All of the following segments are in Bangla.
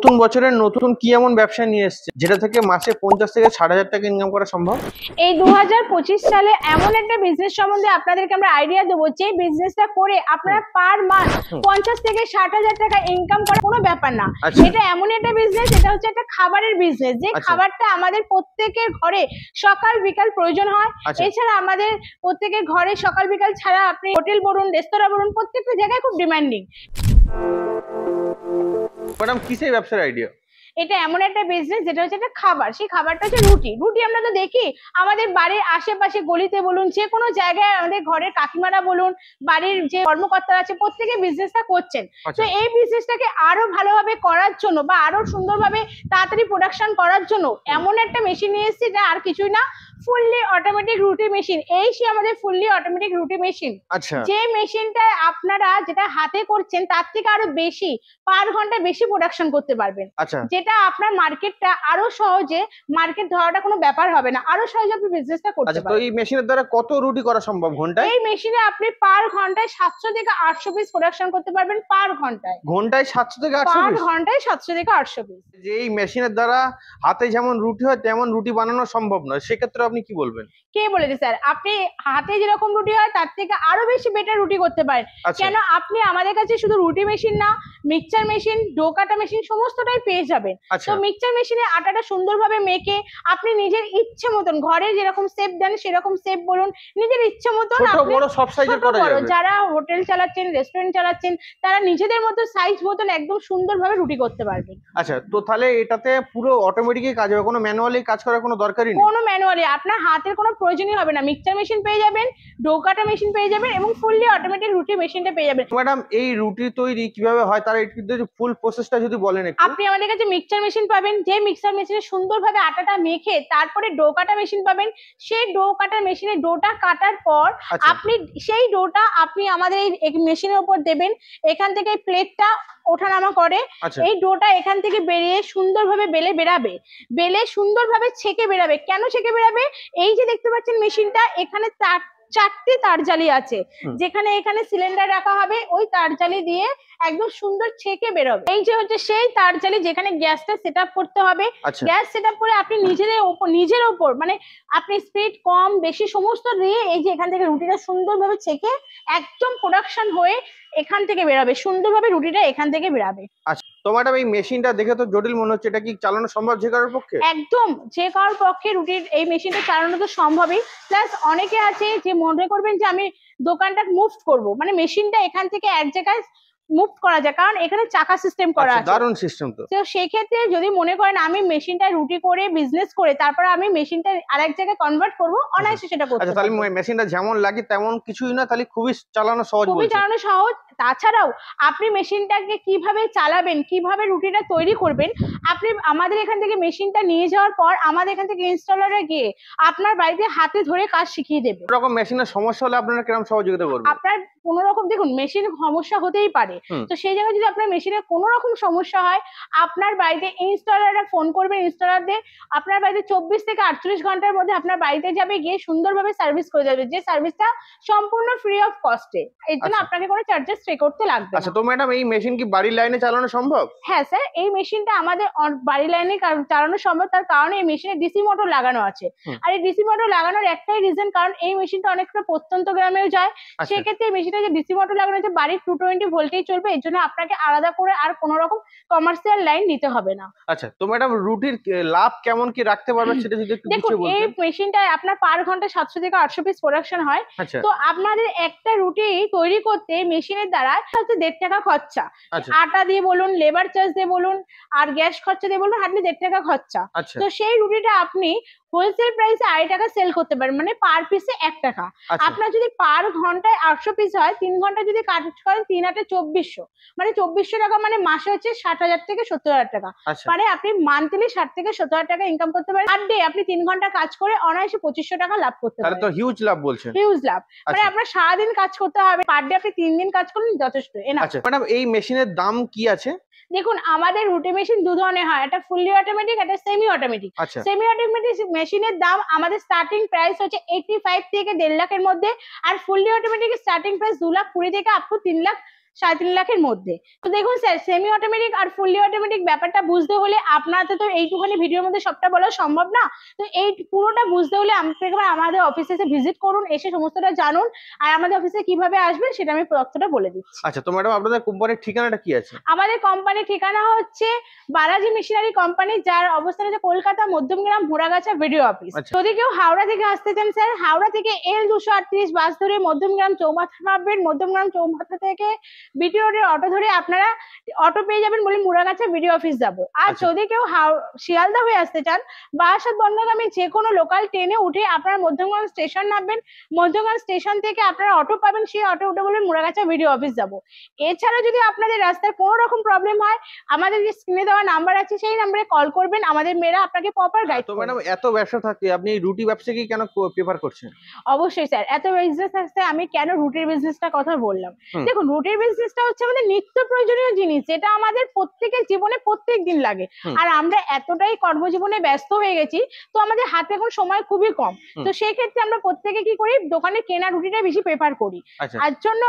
নতুন বছরের নতুন কি এমন ব্যবসা নিয়ে এসেছে যেটা থেকে মাসে 50 থেকে 60,000 টাকা ইনকাম করা সম্ভব? এই 2025 সালে এমন একটা বিজনেস সম্বন্ধে আপনাদেরকে আমরা আইডিয়া দেবো, যে বিজনেসটা করে আপনারা পার মাস 50 থেকে 60,000 টাকা ইনকাম করা কোনো ব্যাপার না। এটা এমন একটা বিজনেস, এটা হচ্ছে একটা খাবারের বিজনেস, যে খাবারটা আমাদের প্রত্যেকের ঘরে সকাল বিকাল প্রয়োজন হয়। এছাড়া আমাদের প্রত্যেকের ঘরে সকাল বিকাল ছাড়া আপনি হোটেল বলুন, রেস্তোরাঁ বলুন, প্রত্যেকটা জায়গায় খুব ডিমান্ডিং। ম্যাডাম কিসের ব্যবসার আইডিয়া? এটা এমন একটা বিজনেস যেটা হচ্ছে একটা খাবার, সেই খাবারটা হচ্ছে রুটি। রুটি আমরা তো দেখি আমাদের বাড়ির আশেপাশে গলিতে বলুন, যে কোনো জায়গায় আমাদের ঘরের কাকিমারা বলুন, বাড়ির যে কর্মকর্তারা আছে, প্রত্যেকে বিজনেসটা করছেন। তো এই বিজনেসটাকে আরো ভালোভাবে করার জন্য বা আরো সুন্দরভাবে তাড়াতাড়ি প্রোডাকশন করার জন্য এমন একটা মেশিন নিয়ে এসেছি, যা আর কিছুই না, ফুললি অটোমেটিক রুটি মেশিন। এই সে আমাদের ফুললি অটোমেটিক রুটি মেশিন। যে মেশিনটা আপনারা যেটা হাতে করছেন তার থেকে আরো বেশি পার ঘন্টা বেশি প্রোডাকশন করতে পারবেন, যেটা আপনার মার্কেটটা আরো সহজে মার্কেট ধরাটা কোনো ব্যাপার হবে না, আরো সহজে আপনি বিজনেসটা করতে পারবেন। তো এই মেশিনের দ্বারা কত রুটি করা সম্ভব ঘন্টায়? এই মেশিনে আপনি পার ঘন্টায় 700 থেকে 800 পিস প্রোডাকশন করতে পারবেন পার ঘন্টায়। ঘন্টায় 700 থেকে 800 পার পিস? ঘন্টায় 700 থেকে 800 পিস। যে এই মেশিনের দ্বারা হাতে যেমন রুটি হয় তেমন রুটি বানানো সম্ভব নয়, সেক্ষেত্রে আপনি কি বলবেন? কে বলেছে স্যার? আপনি হাতে যেরকম রুটি হয় তার থেকে আরো বেশি বেটার রুটি করতে পারেন। কেন? আপনি আমাদের কাছে শুধু রুটি মেশিন না, মিক্সচার মেশিন, ডো কাটা মেশিন সমস্তটাই পেয়ে যাবেন। তো মিক্সচার মেশিনে আটাটা সুন্দরভাবে মেখে আপনি নিজের ইচ্ছে মতন ঘরে যেরকম শেপ দেন সেরকম শেপ বলুন, নিজের ইচ্ছে মতন যারা হোটেল চালাচ্ছেন, রেস্টুরেন্ট চালাচ্ছেন, তারা নিজেদের মতো সাইজ মতন একদম সুন্দরভাবে রুটি করতে পারবেন। আচ্ছা, তো তাহলে এটাতে পুরো অটোমেটিকই কাজ হবে, কোনো ম্যানুয়ালি কাজ করার কোনো দরকারই নেই? কোনো ম্যানুয়ালি আপনার হাতের কোনো প্রয়োজনই হবে না। মিক্সচার মেশিন পেয়ে যাবেন, ডো কাটা মেশিন পেয়ে যাবেন এবং ফুললি অটোমেটিক রুটি মেশিনটা পেয়ে যাবেন। ম্যাডাম এই রুটি তৈরি কিভাবে হয় তার একটু ফুল প্রসেসটা যদি বলেন একটু। আপনি আমাদের কাছে মিক্সচার মেশিন পাবেন, যে মিক্সচার মেশিনে সুন্দরভাবে আটাটা মেখে তারপরে ডো কাটা মেশিন পাবেন। সেই ডো কাটার মেশিনে ডোটা কাটার পর আপনি সেই ডোটা আপনি আমাদের এই মেশিনের উপর দেবেন। এখান থেকে প্লেটটা ওঠানামা করে এই ডোটা এখান থেকে বেরিয়ে সুন্দরভাবে বেলে বেরাবে, বেলে সুন্দরভাবে ছেঁকে বেরাবে। কেন ছেঁকে বেরাবে? এই যে দেখতে পাচ্ছেন মেশিনটা, এখানে 4টি তারজালি আছে, যেখানে এখানে সিলিন্ডার রাখা হবে, ওই তারজালি দিয়ে একদম সুন্দর ছেঁকে বেরোবে। এই যে হচ্ছে সেই তারজালি, যেখানে গ্যাসটা সেট আপ করতে হবে। গ্যাস সেট আপ করে আপনি নিজের ওপর মানে আপনি স্পিড কম বেশি সমস্ত দিয়ে এই যে এখান থেকে রুটিটা সুন্দরভাবে ছেঁকে একদম প্রোডাকশন হয়ে এখান থেকে বেরোবে, সুন্দরভাবে রুটিটা এখান থেকে বেরাবে। আচ্ছা, তো ম্যাডাম এই মেশিনটা দেখে তো জটিল মনে হচ্ছে, এটা কি চালানো সম্ভব যে কারোর পক্ষে? একদম যে কারোর পক্ষে রুটির এই মেশিনটা চালানো তো সম্ভবই। প্লাস অনেকে আছে যে মনে করবেন যে আমি দোকানটা মুভ করব, মানে মেশিনটা এখান থেকে এক জায়গায় মুভ করা যায়, কারণ এখানে চাকা সিস্টেম করা আছে। দারুণ সিস্টেম। তো সেই ক্ষেত্রে যদি মনে করেন আমি মেশিনটা রুটি করে বিজনেস করে তারপর আমি মেশিনটা আরেক জায়গায় কনভার্ট করব, অনায়াসে সেটা করতে পারবো। তাহলে মেশিনটা যেমন লাগে তেমন কিছুই না, তাহলে খুবই চালানো সহজ। খুবই চালানো সহজ। তাছাড়াও আপনি মেশিনটাকে কিভাবে চালাবেন, কিভাবে রুটিটা তৈরি করবেন, আপনি আমাদের এখান থেকে মেশিনটা নিয়ে যাওয়ার পর আমাদের এখান থেকে ইনস্টলাররা গিয়ে আপনার বাড়িতে হাতে ধরে কাজ শিখিয়ে দেবে। এরকম মেশিনের সমস্যা হলে আপনারা কিরকম সহযোগিতা করবেন? আপনার কোনো রকম দেখুন মেশিন সমস্যা হতেই পারে, তো সেই জায়গায় যদি আপনার মেশিনের কোনো রকম সমস্যা হয় আপনার বাড়িতে ইনস্টলাররা ফোন করবেন। ইনস্টলারদের আপনার বাড়িতে 24 থেকে 48 ঘন্টার মধ্যে আপনার বাড়িতে যাবে, গিয়ে সুন্দরভাবে সার্ভিস করে যাবে, যে সার্ভিসটা সম্পূর্ণ ফ্রি অফ কস্টে। এর জন্য আপনাকে কোনো চার্জেস পে করতে লাগবে না। আচ্ছা, তো ম্যাডাম এই মেশিন কি বাড়ির লাইনে চালানো সম্ভব? হ্যাঁ স্যার, এই মেশিনটা আমাদের বাড়ির লাইনে চালানো সম্ভব, তার কারণে এই মেশিনে ডিসি মোটর লাগানো আছে। আর এই ডিসি মোটর লাগানোর একটাই রিজন, কারণ এই মেশিনটা অনেকটা প্রত্যন্ত গ্রামেও যায়। সেক্ষেত্রে এই মেশিনে যে ডিসি মোটর লাগানো আছে বাড়ির 220 ভোল্টেই চলবে, এর জন্য আপনাকে আলাদা করে আর কোনো রকম কমার্শিয়াল লাইন নিতে হবে না। আচ্ছা, তো ম্যাডাম রুটির লাভ কেমন কি রাখতে পারবেন সেটা যদি একটু দেখুন, এই মেশিনটায় আপনার পার ঘন্টা 700 থেকে 800 পিস প্রোডাকশন হয়। তো আপনাদের একটা রুটি তৈরি করতে মেশিনের দ্বারা হচ্ছে 1.5 টাকা খরচা। আটা দিয়ে বলুন, লেবার চার্জ দিয়ে বলুন, আর গ্যাস খরচা দিয়ে বলুন, হার্ডলি 1.5 টাকা খরচা। তো সেই রুটিটা আপনি হোলসেল প্রাইসে 2.5 টাকা সেল করতে পারেন, মানে পার পিসে 1 টাকা। আপনার যদি পার ঘন্টায় 800 পিস হয়, 3 ঘন্টা যদি কাজ করেন 3 8 2400, মানে 2400 টাকা, মানে মাসে হচ্ছে 60,000 থেকে 70,000 টাকা। মানে আপনি মান্থলি 60 থেকে 70,000 টাকা ইনকাম করতে পারেন। পার ডে আপনি 3 ঘন্টা কাজ করে অনায়াসে 2500 টাকা লাভ করতে পারেন। তাহলে তো হিউজ লাভ বলছেন। হিউজ লাভ, মানে আপনার সারাদিন কাজ করতে হবে, পার ডে আপনি 3 দিন কাজ করলেন যথেষ্ট। আচ্ছা ম্যাডাম, এই মেশিনের দাম কি আছে? দেখুন, আমাদের রুটি মেশিন দু ধরনের হয়, একটা ফুললি অটোমেটিক, একটা সেমি অটোমেটিক। সেমি অটোমেটিক মেশিনের দাম আমাদের স্টার্টিং প্রাইস হচ্ছে 85 থেকে 1.5 লাখের মধ্যে, আর ফুললি অটোমেটিক স্টার্টিং প্রাইস 2,20,000 থেকে আপ টু 3,00,000 3.5 লাখের মধ্যে। তো দেখুন স্যার, সেমি অটোমেটিক আর ফুললি অটোমেটিক ব্যাপারটা বুঝতে হলে আপনাদের তো এইটুখানি ভিডিওর মধ্যে সবটা বলা সম্ভব না। তো এই পুরোটা বুঝতে হলে আপনাকে আমাদের অফিসে এসে ভিজিট করুন, এসে সমস্তটা জানুন, আর আমাদের অফিসে কিভাবে আসবেন সেটা আমি তথ্যটা বলে দিচ্ছি। আচ্ছা, তো ম্যাডাম আপনাদের কোম্পানির ঠিকানাটা কি আছে? আমাদের কোম্পানির ঠিকানা হচ্ছে বালাজি মেশিনারি কোম্পানি, যার অবস্থান হচ্ছে কলকাতা মধ্যমগ্রাম মুড়াগাছা ভিডিও অফিস। আচ্ছা। যদি কেউ হাওড়া থেকে আসতে চান স্যার, হাওড়া থেকে L238 বাস ধরে মধ্যমগ্রাম চৌমাথা নামবেন। মধ্যমগ্রাম চৌমাথা থেকে বিটি রোডের অটো ধরে আপনারা অটো পেয়ে যাবেন, বলে মুড়াগাছা ভিডিও অফিস যাবো। আর আচ্ছা। যদি কেউ শিয়ালদা হয়ে আসতে চান, বারাসাত বনগামী যে কোনো লোকাল ট্রেনে উঠে আপনারা মধ্যমগ্রাম স্টেশন নামবেন। মধ্যমগ্রাম স্টেশন থেকে আপনারা অটো পাবেন, সেই অটো উঠে বলবেন মুড়াগাছা ভিডিও অফিস যাবো। এছাড়া যদি আপনাদের রাস্তায় কোনো রকম প্রবলেম হয়, আমাদের যে স্ক্রিনে দেওয়া নাম্বার আছে সেই নাম্বারে কল করবেন, আমাদের মেয়েরা আপনাকে প্রপার গাইড তো করবে। ম্যাডাম এত ব্যবসা থাকে, আপনি এই রুটি ব্যবসাকে কেন প্রেফার করছেন? অবশ্যই স্যার, এত বিজনেস আসতে আমি কেন রুটির বিজনেসটা কথা বললাম। হুম। দেখুন, রুটির বিজনেসটা হচ্ছে আমাদের নিত্য প্রয়োজনীয় জিনিস, যেটা আমাদের প্রত্যেকের জীবনে প্রত্যেক দিন লাগে। হুম। আর আমরা এতটাই কর্মজীবনে ব্যস্ত হয়ে গেছি, তো আমাদের হাতে এখন সময় খুবই কম। হুম। তো সেই ক্ষেত্রে আমরা প্রত্যেকে কি করি, দোকানে কেনা রুটিটা বেশি প্রেফার করি। আচ্ছা। আর জন্য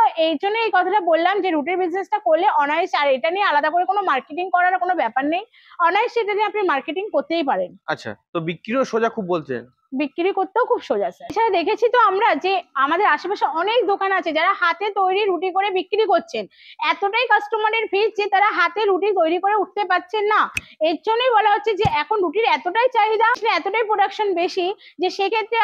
এই কথাটা বললাম যে রুটির বিজনেসটা করলে অনায়াসে, আর এটা নিয়ে আলাদা করে কোনো মার্কেটিং করার কোনো ব্যাপার নেই, অনায়াসে এটা নিয়ে আপনি মার্কেটিং করতেই পারেন। আচ্ছা, তো বিক্রিও সোজা খুব বলছেন। বিক্রি করতেও খুব সোজা স্যার। এছাড়া দেখেছি তো আমরা যে আমাদের আশেপাশে অনেক দোকান আছে যারা হাতে তৈরি রুটি করে বিক্রি করছেন। এতটাই কাস্টমারের ভিড় যে তারা হাতে রুটি তৈরি করে উঠতে পারছেন না। এর জন্যই বলা হচ্ছে যে এখন রুটির এতটাই চাহিদা, এতটাই প্রোডাকশন বেশি, যে সেক্ষেত্রে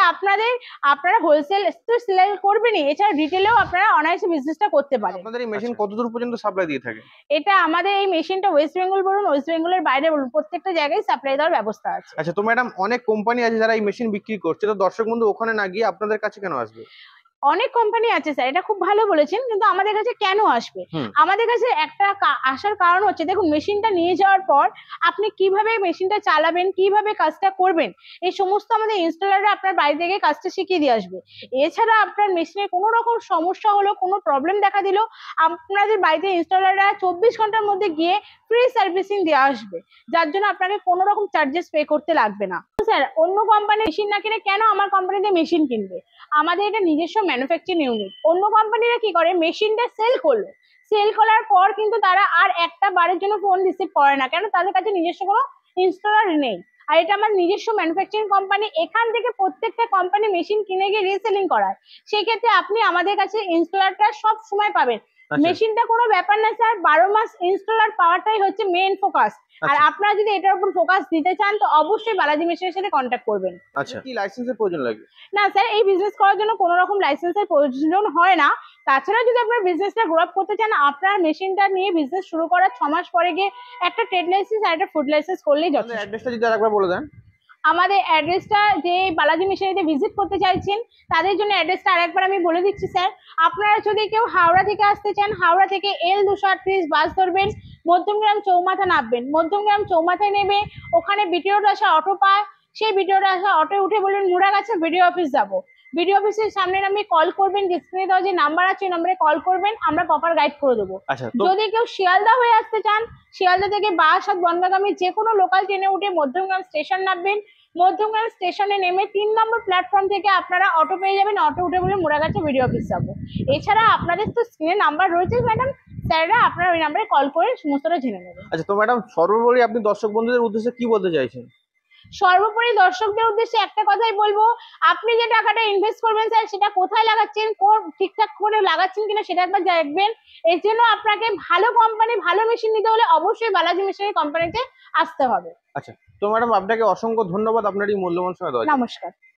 আপনারা হোলসেল তো সেল করবেনই, এছাড়া রিটেলেও আপনারা অনায়াসে বিজনেসটা করতে পারেন। আপনাদের এই মেশিন কতদূর পর্যন্ত সাপ্লাই দিয়ে থাকে? এটা আমাদের এই মেশিনটা ওয়েস্ট বেঙ্গল বলুন, ওয়েস্ট বেঙ্গলের বাইরে বলুন, প্রত্যেকটা জায়গায় সাপ্লাই দেওয়ার ব্যবস্থা আছে। আচ্ছা, তো ম্যাডাম অনেক কোম্পানি আছে যারা এই মেশিন বিক্রি করছে, তো দর্শক বন্ধু ওখানে না গিয়ে আপনাদের কাছে কেন আসবে? অনেক কোম্পানি আছে স্যার, এটা খুব ভালো বলেছেন, কিন্তু আমাদের কাছে কেন আসবে? আমাদের কাছে একটা আসার কারণ হচ্ছে, দেখুন, মেশিনটা নিয়ে যাওয়ার পর আপনি কিভাবে মেশিনটা চালাবেন, কিভাবে কাজটা করবেন, এই সমস্ত আমাদের ইনস্টলাররা আপনার বাড়ি থেকে কাজটা শিখিয়ে দিয়ে আসবে। এছাড়া আপনার মেশিনে কোনো রকম সমস্যা হলো, কোনো প্রবলেম দেখা দিল, আপনাদের বাড়িতে ইনস্টলাররা 24 ঘন্টার মধ্যে গিয়ে ফ্রি সার্ভিসিং দিয়ে আসবে, যার জন্য আপনাকে কোনো রকম চার্জেস পে করতে লাগবে না। স্যার, অন্য কোম্পানির মেশিন না কিনে কেন আমার কোম্পানিতে মেশিন কিনবে? আমাদের এটা নিজস্ব ম্যানুফ্যাকচারিং ইউনিট। অন্য কোম্পানিরা কি করে, মেশিনটা সেল করলো, সেল করার পর কিন্তু তারা আর একটা বারের জন্য ফোন রিসিভ করে না, কেন? তাদের কাছে নিজস্ব কোনো ইনস্টলার নেই। আর এটা আমার নিজস্ব ম্যানুফ্যাকচারিং কোম্পানি, এখান থেকে প্রত্যেকটা কোম্পানি মেশিন কিনে গিয়ে রিসেলিং করায়। সেই ক্ষেত্রে আপনি আমাদের কাছে ইনস্টলারটা সব সময় পাবেন। মেশিনটা কোনো ব্যাপার না স্যার, 12 মাস ইনস্টলার পাওয়াটাই হচ্ছে মেইন ফোকাস। আর আপনারা যদি এটার উপর ফোকাস দিতে চান, তো অবশ্যই বালাজি মেশিনের সাথে কন্ট্যাক্ট করবেন। আচ্ছা, কি লাইসেন্সের প্রয়োজন লাগে? না স্যার, এই বিজনেস করার জন্য কোনো রকম লাইসেন্সের প্রয়োজন হয় না। তাছাড়া যদি আপনার বিজনেসটা গ্রো আপ করতে চান, আপনার মেশিনটা নিয়ে বিজনেস শুরু করার 6 মাস পরে গিয়ে একটা ট্রেড লাইসেন্স আর একটা ফুড লাইসেন্স করলেই যথেষ্ট। অ্যাড্রেসটা যদি আরেকবার বলে দেন। আমাদের অ্যাড্রেসটা, যে বালাজি মেশিনারিতে ভিজিট করতে চাইছেন তাদের জন্য অ্যাড্রেসটা আরেকবার আমি বলে দিচ্ছি স্যার। আপনারা যদি কেউ হাওড়া থেকে আসতে চান, হাওড়া থেকে L238 বাস ধরবেন, মধ্যমগ্রাম চৌমাথা নামবেন। মধ্যমগ্রাম চৌমাথায় নেমে ওখানে বিটি রোড আসা অটো পায়, সেই বিটি রোড আসা অটো উঠে বলবেন মুড়াগাছা ভিডিও অফিস যাবো। ভিডিও অফিসের সামনে নামে কল করবেন, ডিসপ্লে দেওয়া যে নাম্বার আছে ওই নাম্বারে কল করবেন, আমরা প্রপার গাইড করে দেবো। আচ্ছা, যদি কেউ শিয়ালদা হয়ে আসতে চান, শিয়ালদা থেকে বারাসাত বনগাগামী যে কোনো লোকাল ট্রেনে উঠে মধ্যমগ্রাম স্টেশন নামবেন। মধ্যমগ্রাম স্টেশনে নেমে 3 নম্বর প্ল্যাটফর্ম থেকে আপনারা অটো পেয়ে যাবেন, অটো উঠে বলে মুড়াগাছা ভিডিও অফিস যাবো। এছাড়া আপনাদের তো স্ক্রিনে নাম্বার রয়েছে ম্যাডাম, স্যাররা আপনারা ওই নাম্বারে কল করে সমস্তটা জেনে নেবেন। আচ্ছা, তো ম্যাডাম সর্বোপরি আপনি দর্শক বন্ধুদের উদ্দেশ্যে কি বলতে চাইছেন? সর্বোপরি দর্শকদের উদ্দেশ্যে একটা কথাই বলবো, আপনি যে টাকাটা ইনভেস্ট করবেন স্যার, সেটা কোথায় লাগাচ্ছেন, ঠিকঠাক করে লাগাচ্ছেন কিনা সেটা একবার দেখবেন। এর জন্য আপনাকে ভালো কোম্পানি, ভালো মেশিন নিতে হলে অবশ্যই বালাজি মেশিনারি কোম্পানিতে আসতে হবে। আচ্ছা, তো ম্যাডাম আপনাকে অসংখ্য ধন্যবাদ আপনার এই মূল্যবান সময় দেওয়ার জন্য। নমস্কার।